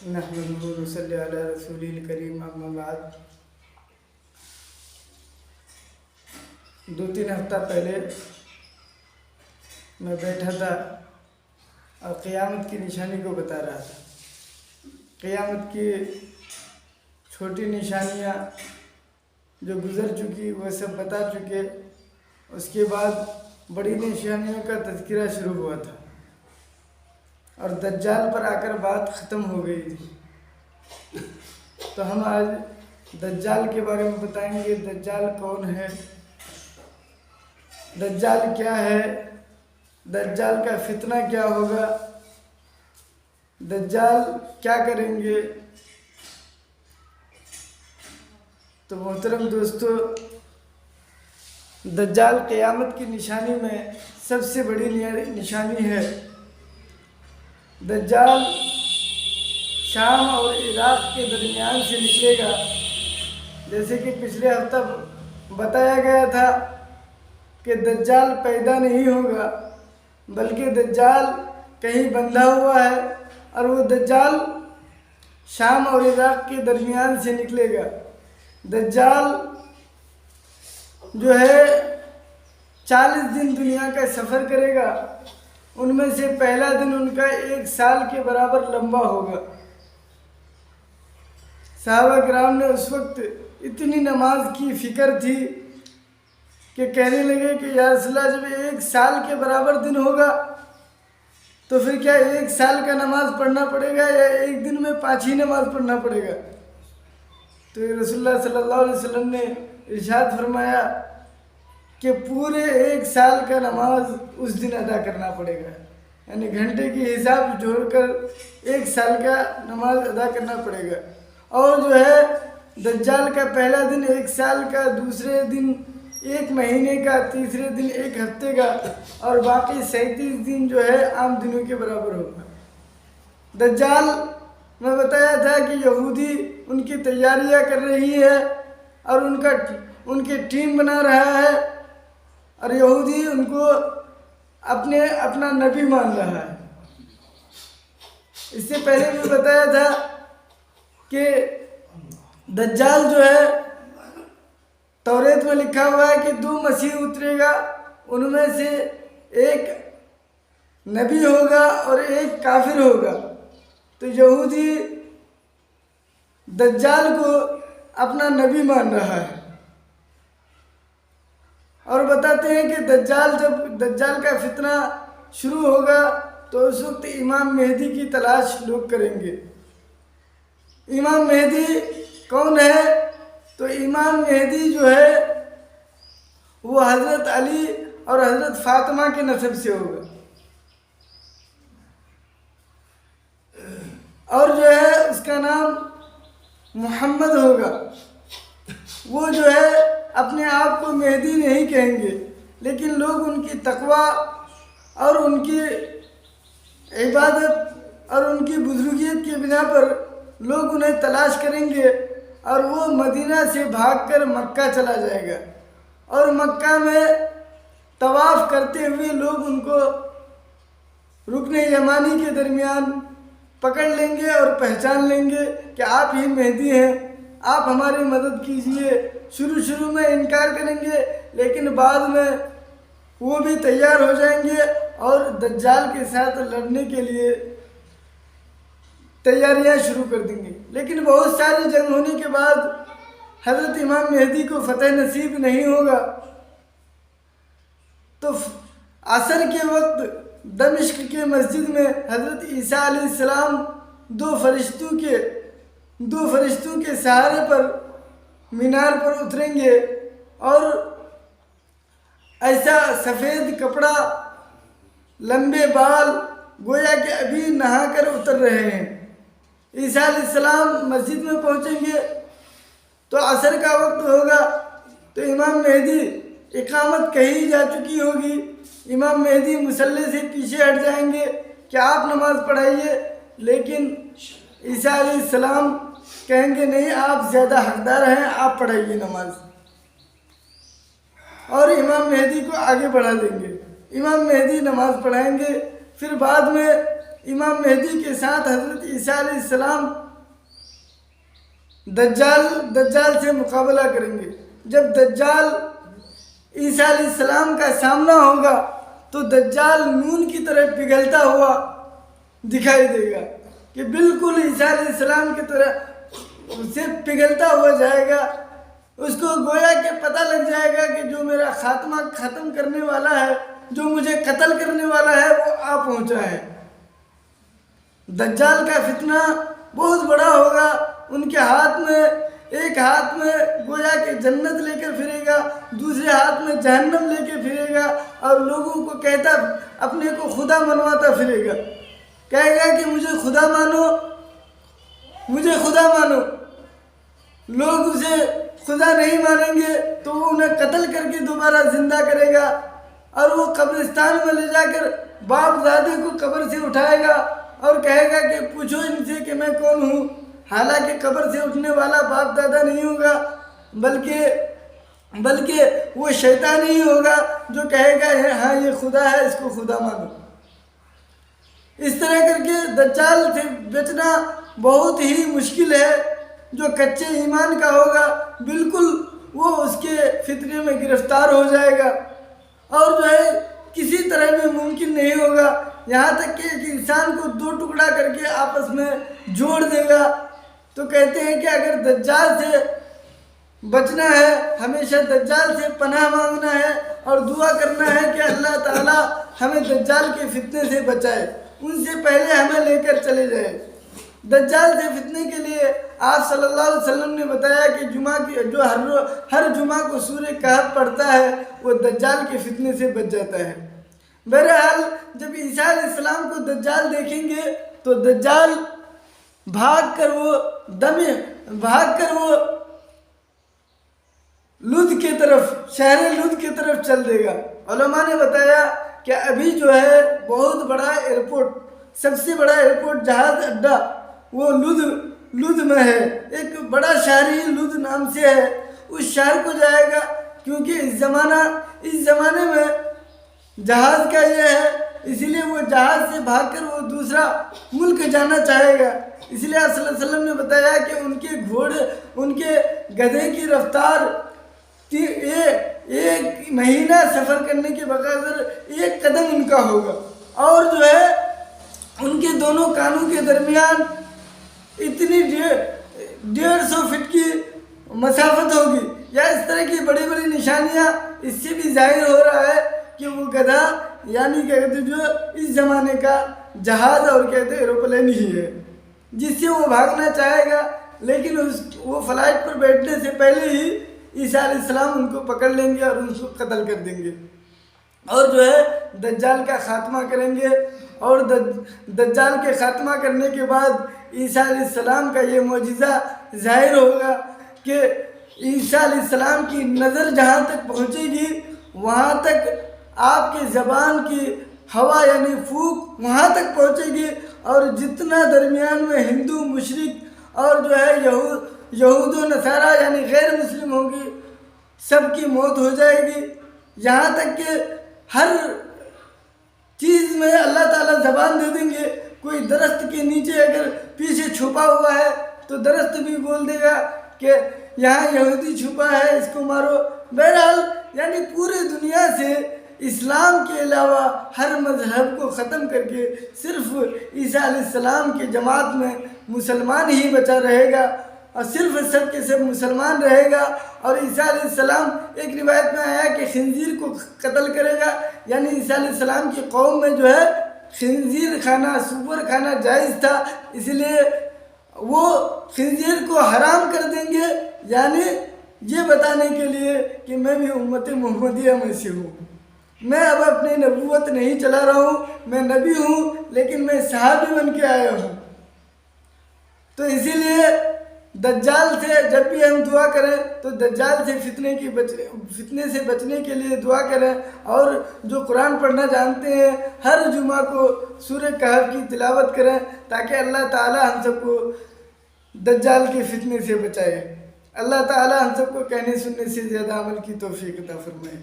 نحمده ونصلي علی رسوله الکریم اما بعد۔ 2-3 ہفتہ پہلے میں بیٹھا تھا اور قیامت کی نشانی کو بتا رہا تھا۔ قیامت کی چھوٹی نشانیاں جو گزر چکی وہ سب بتا چکے، اس کے بعد بڑی نشانیوں کا تذکرہ شروع ہوا تھا اور دجال پر آ کر بات ختم ہو گئی تھی۔ تو ہم آج دجال کے بارے میں بتائیں گے۔ دجال کون ہے، دجال کیا ہے، دجال کا فتنہ کیا ہوگا، دجال کیا کریں گے۔ تو محترم دوستو، دجال قیامت کی نشانی میں سب سے بڑی نشانی ہے۔ دجال شام اور عراق کے درمیان سے نکلے گا، جیسے کہ پچھلے ہفتہ بتایا گیا تھا کہ دجال پیدا نہیں ہوگا بلکہ دجال کہیں بندھا ہوا ہے، اور وہ دجال شام اور عراق کے درمیان سے نکلے گا۔ دجال جو ہے 40 دن دنیا کا سفر کرے گا، ان میں سے پہلا دن ان کا 1 سال کے برابر لمبا ہوگا۔ صحابہ کرام نے اس وقت اتنی نماز کی فکر تھی کہ کہنے لگے کہ یا رسول اللہ، جب 1 سال کے برابر دن ہوگا تو پھر کیا 1 سال کا نماز پڑھنا پڑے گا یا 1 دن میں 5 ہی نماز پڑھنا پڑے گا؟ تو رسول اللہ صلی اللہ علیہ وسلم نے ارشاد فرمایا کہ پورے 1 سال کا نماز اس دن ادا کرنا پڑے گا، یعنی گھنٹے کی حساب جوڑ کر 1 سال کا نماز ادا کرنا پڑے گا۔ اور جو ہے دجال کا پہلا دن 1 سال کا، دوسرے دن 1 مہینے کا، تیسرے دن 1 ہفتے کا، اور باقی 37 دن جو ہے عام دنوں کے برابر ہوگا۔ دجال میں بتایا تھا کہ یہودی ان کی تیاریاں کر رہی ہے اور ان کی ٹیم بنا رہا ہے، اور یہودی ان کو اپنا نبی مان رہا ہے۔ اس سے پہلے بھی بتایا تھا کہ دجال جو ہے توریت میں لکھا ہوا ہے کہ 2 مسیح اترے گا، ان میں سے ایک نبی ہوگا اور ایک کافر ہوگا۔ تو یہودی دجال کو اپنا نبی مان رہا ہے اور بتاتے ہیں کہ جب دجال کا فتنہ شروع ہوگا تو اس وقت امام مہدی کی تلاش لوگ کریں گے۔ امام مہدی کون ہے؟ تو امام مہدی جو ہے وہ حضرت علی اور حضرت فاطمہ کے نسب سے ہوگا، اور جو ہے اس کا نام محمد ہوگا۔ وہ جو ہے اپنے آپ کو مہدی نہیں کہیں گے، لیکن لوگ ان کی تقوی اور ان کی عبادت اور ان کی بزرگیت کی بنا پر لوگ انہیں تلاش کریں گے، اور وہ مدینہ سے بھاگ کر مکہ چلا جائے گا، اور مکہ میں طواف کرتے ہوئے لوگ ان کو رکن یمانی کے درمیان پکڑ لیں گے اور پہچان لیں گے کہ آپ ہی مہدی ہیں، آپ ہماری مدد کیجئے۔ شروع میں انکار کریں گے، لیکن بعد میں وہ بھی تیار ہو جائیں گے اور دجال کے ساتھ لڑنے کے لیے تیاریاں شروع کر دیں گے۔ لیکن بہت ساری جنگ ہونے کے بعد حضرت امام مہدی کو فتح نصیب نہیں ہوگا، تو عصر کے وقت دمشق کے مسجد میں حضرت عیسیٰ علیہ السلام 2 فرشتوں کے سہارے پر مینار پر اتریں گے، اور ایسا سفید کپڑا، لمبے بال، گویا کہ ابھی نہا کر اتر رہے ہیں۔ عیسیٰ علیہ السلام مسجد میں پہنچیں گے تو عصر کا وقت ہوگا، تو امام مہدی اقامت کہی جا چکی ہوگی، امام مہدی مصلی سے پیچھے ہٹ جائیں گے کہ آپ نماز پڑھائیے، لیکن عیسیٰ علیہ السلام کہیں گے نہیں، آپ زیادہ حقدار ہیں، آپ پڑھائیے نماز، اور امام مہدی کو آگے بڑھا دیں گے۔ امام مہدی نماز پڑھائیں گے، پھر بعد میں امام مہدی کے ساتھ حضرت عیسیٰ علیہ السلام دجال سے مقابلہ کریں گے۔ جب دجال عیسیٰ علیہ السلام کا سامنا ہوگا تو دجال نون کی طرح پگھلتا ہوا دکھائی دے گا، کہ بالکل عیسیٰ علیہ السلام کی طرح سے پگھلتا ہوا جائے گا۔ اس کو گویا کہ پتہ لگ جائے گا کہ جو میرا خاتمہ ختم کرنے والا ہے، جو مجھے قتل کرنے والا ہے، وہ آ پہنچا ہے۔ دجال کا فتنہ بہت بڑا ہوگا۔ ان کے ہاتھ میں، ایک ہاتھ میں گویا کہ جنت لے کر پھرے گا، دوسرے ہاتھ میں جہنم لے کے پھرے گا، اور لوگوں کو کہتا، اپنے کو خدا منواتا پھرے گا، کہے گا کہ مجھے خدا مانو، مجھے خدا مانو۔ لوگ اسے خدا نہیں مانیں گے تو وہ انہیں قتل کر کے دوبارہ زندہ کرے گا، اور وہ قبرستان میں لے جا کر باپ دادے کو قبر سے اٹھائے گا اور کہے گا کہ پوچھو ان سے کہ میں کون ہوں۔ حالانکہ قبر سے اٹھنے والا باپ دادا نہیں ہوگا، بلکہ وہ شیطان ہی ہوگا جو کہے گا ہاں یہ خدا ہے، اس کو خدا مانو۔ اس طرح کر کے دجال سے بچنا بہت ہی مشکل ہے۔ جو کچے ایمان کا ہوگا بالکل وہ اس کے فتنے میں گرفتار ہو جائے گا، اور جو ہے کسی طرح بھی ممکن نہیں ہوگا، یہاں تک کہ ایک انسان کو دو ٹکڑا کر کے آپس میں جوڑ دے گا۔ تو کہتے ہیں کہ اگر دجال سے بچنا ہے، ہمیشہ دجال سے پناہ مانگنا ہے اور دعا کرنا ہے کہ اللہ تعالیٰ ہمیں دجال کے فتنے سے بچائے، ان سے پہلے ہمیں لے کر چلے جائے۔ دجال سے فتنے کے لیے آپ صلی اللہ علیہ وسلم نے بتایا کہ جو ہر جمعہ کو سورہ کہف پڑھتا ہے وہ دجال کے فتنے سے بچ جاتا ہے۔ بہرحال جب عیسیٰ علیہ السلام کو دجال دیکھیں گے تو دجال بھاگ کر وہ لد کی طرف، شہر لد کی طرف چل دے گا۔ علماء نے بتایا کہ ابھی جو ہے بہت بڑا ایئرپورٹ، سب سے بڑا ایئرپورٹ، جہاز اڈا وہ لد میں ہے، ایک بڑا شہر ہی لد نام سے ہے، اس شہر کو جائے گا، کیونکہ اس زمانے میں جہاز کا یہ ہے، اسی لیے وہ جہاز سے بھاگ کر وہ دوسرا ملک جانا چاہے گا۔ اس لیے آپ صلی اللہ علیہ وسلم نے بتایا کہ ان کے گدھے کی رفتار ایک مہینہ سفر کرنے کے بغیر ایک قدم ان کا ہوگا، اور جو ہے ان کے دونوں کانوں کے درمیان اتنی 150 فٹ کی مسافت ہوگی، یا اس طرح کی بڑی بڑی نشانیاں۔ اس سے بھی ظاہر ہو رہا ہے کہ وہ گدھا یعنی کہتے جو اس زمانے کا جہاز اور کہتے ایروپلین ہی ہے، جس سے وہ بھاگنا چاہے گا، لیکن وہ فلائٹ پر بیٹھنے سے پہلے ہی عیسیٰ علیہ السلام ان کو پکڑ لیں گے اور ان کو قتل کر دیں گے، اور جو ہے دجال کا خاتمہ کریں گے۔ اور دجال کے خاتمہ کرنے کے بعد عیسیٰ علیہ السلام کا یہ معجزہ ظاہر ہوگا کہ عیسیٰ علیہ السلام کی نظر جہاں تک پہنچے گی وہاں تک آپ کی زبان کی ہوا یعنی پھونک وہاں تک پہنچے گی، اور جتنا درمیان میں ہندو مشرک اور جو ہے یہود و نصارہ یعنی غیر مسلم ہوں گی، سب کی موت ہو جائے گی۔ یہاں تک کہ ہر چیز میں اللہ تعالیٰ زبان دے دیں گے۔ کوئی درخت کے نیچے اگر پیچھے چھپا ہوا ہے تو درخت بھی بول دے گا کہ یہاں یہودی چھپا ہے، اس کو مارو۔ بہرحال یعنی پورے دنیا سے اسلام کے علاوہ ہر مذہب کو ختم کر کے صرف عیسیٰ علیہ السلام کی جماعت میں مسلمان ہی بچا رہے گا، اور صرف سب کے سب مسلمان رہے گا۔ اور عیسیٰ علیہ السلام، ایک روایت میں آیا کہ خنزیر کو قتل کرے گا، یعنی عیسیٰ علیہ السلام کی قوم میں جو ہے خنزیر کھانا، سور کھانا جائز تھا، اس لیے وہ خنزیر کو حرام کر دیں گے، یعنی یہ بتانے کے لیے کہ میں بھی امت محمدیہ میں سے ہوں، میں اب اپنی نبوت نہیں چلا رہا ہوں، میں نبی ہوں لیکن میں صحابی بن کے آیا ہوں۔ تو اسی لیے دجال سے جب بھی ہم دعا کریں تو دجال سے فتنے سے بچنے کے لیے دعا کریں، اور جو قرآن پڑھنا جانتے ہیں ہر جمعہ کو سورہ کہف کی تلاوت کریں، تاکہ اللہ تعالی ہم سب کو دجال کے فتنے سے بچائے۔ اللہ تعالی ہم سب کو کہنے سننے سے زیادہ عمل کی توفیق عطا فرمائے۔